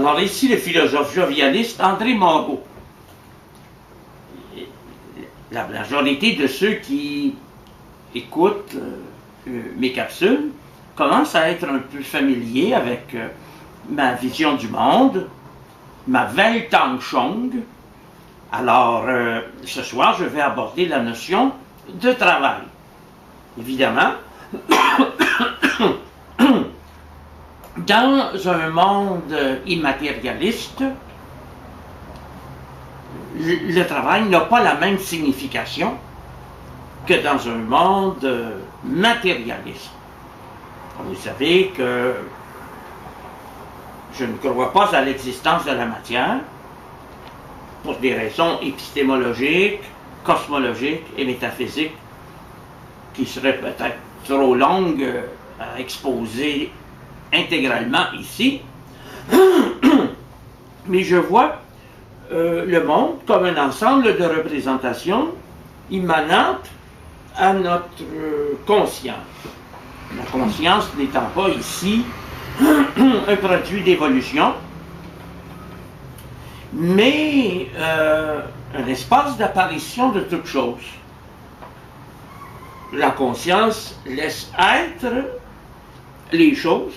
Alors ici, le philosophe jovialiste André Moreau. La majorité de ceux qui écoutent mes capsules commencent à être un peu familiers avec ma vision du monde, ma Weltanschauung. Alors, ce soir, je vais aborder la notion de travail. Évidemment, dans un monde immatérialiste, le travail n'a pas la même signification que dans un monde matérialiste. Vous savez que je ne crois pas à l'existence de la matière pour des raisons épistémologiques, cosmologiques et métaphysiques qui seraient peut-être trop longues à exposer intégralement ici. Mais je vois le monde comme un ensemble de représentations immanentes à notre conscience. La conscience n'étant pas ici un produit d'évolution, mais un espace d'apparition de toutes choses. La conscience laisse être les choses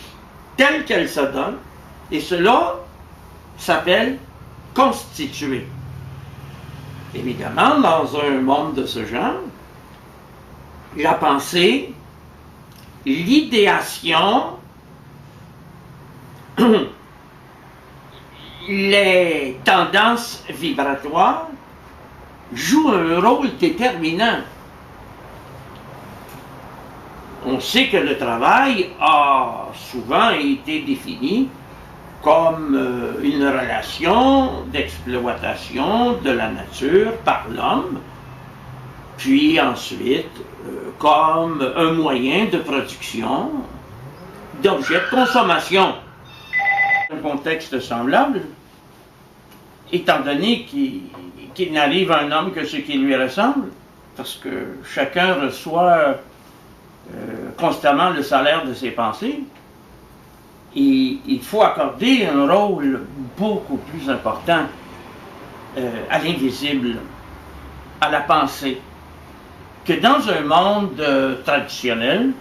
telles qu'elles se donnent, et cela s'appelle constituer. Évidemment, dans un monde de ce genre, la pensée, l'idéation, les tendances vibratoires jouent un rôle déterminant. On sait que le travail a souvent été défini comme une relation d'exploitation de la nature par l'homme, puis ensuite comme un moyen de production d'objets de consommation. Un contexte semblable, étant donné qu'il n'arrive à un homme que ce qui lui ressemble, parce que chacun reçoit constamment le salaire de ses pensées, et il faut accorder un rôle beaucoup plus important à l'invisible, à la pensée, que dans un monde traditionnel,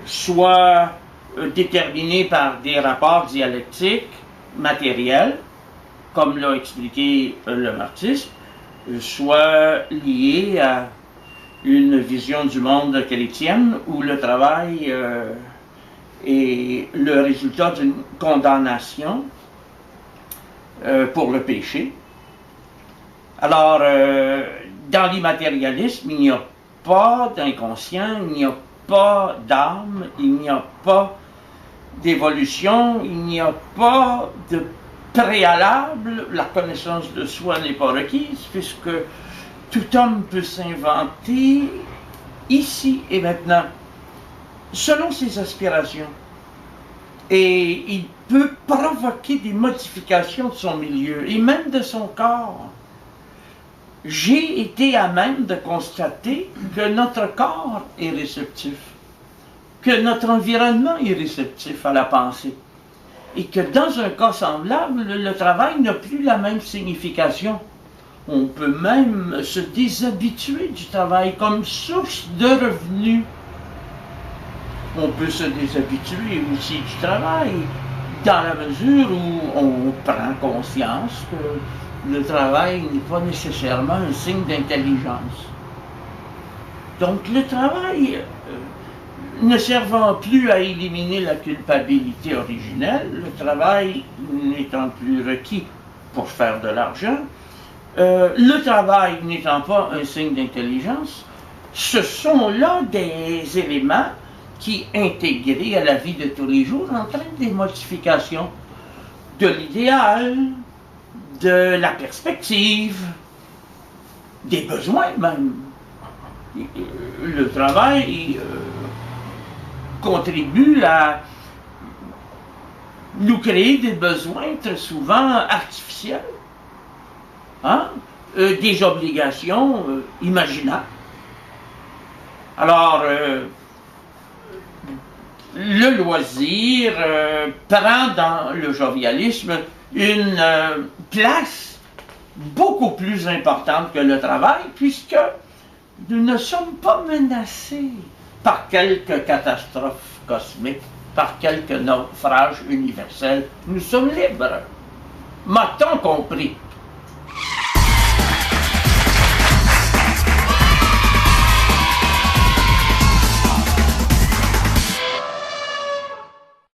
soit déterminé par des rapports dialectiques matériels, comme l'a expliqué le marxisme, soit lié à une vision du monde chrétienne où le travail est le résultat d'une condamnation pour le péché. Alors, dans l'immatérialisme, il n'y a pas d'inconscient, il n'y a pas d'âme, il n'y a pas d'évolution, il n'y a pas de préalable, la connaissance de soi n'est pas requise, puisque tout homme peut s'inventer ici et maintenant, selon ses aspirations. Et il peut provoquer des modifications de son milieu, et même de son corps. J'ai été à même de constater que notre corps est réceptif, que notre environnement est réceptif à la pensée, et que dans un cas semblable, le travail n'a plus la même signification. On peut même se déshabituer du travail comme source de revenus. On peut se déshabituer aussi du travail dans la mesure où on prend conscience que le travail n'est pas nécessairement un signe d'intelligence. Donc le travail, ne servant plus à éliminer la culpabilité originelle, le travail n'étant plus requis pour faire de l'argent, le travail n'étant pas un signe d'intelligence, ce sont là des éléments qui, intégrés à la vie de tous les jours, entraînent des modifications de l'idéal, de la perspective, des besoins même. Le travail contribue à nous créer des besoins très souvent artificiels, hein? Des obligations imaginables. Alors, le loisir prend dans le jovialisme une place beaucoup plus importante que le travail, puisque nous ne sommes pas menacés par quelques catastrophes cosmiques, par quelques naufrages universels. Nous sommes libres. M'a-t-on compris?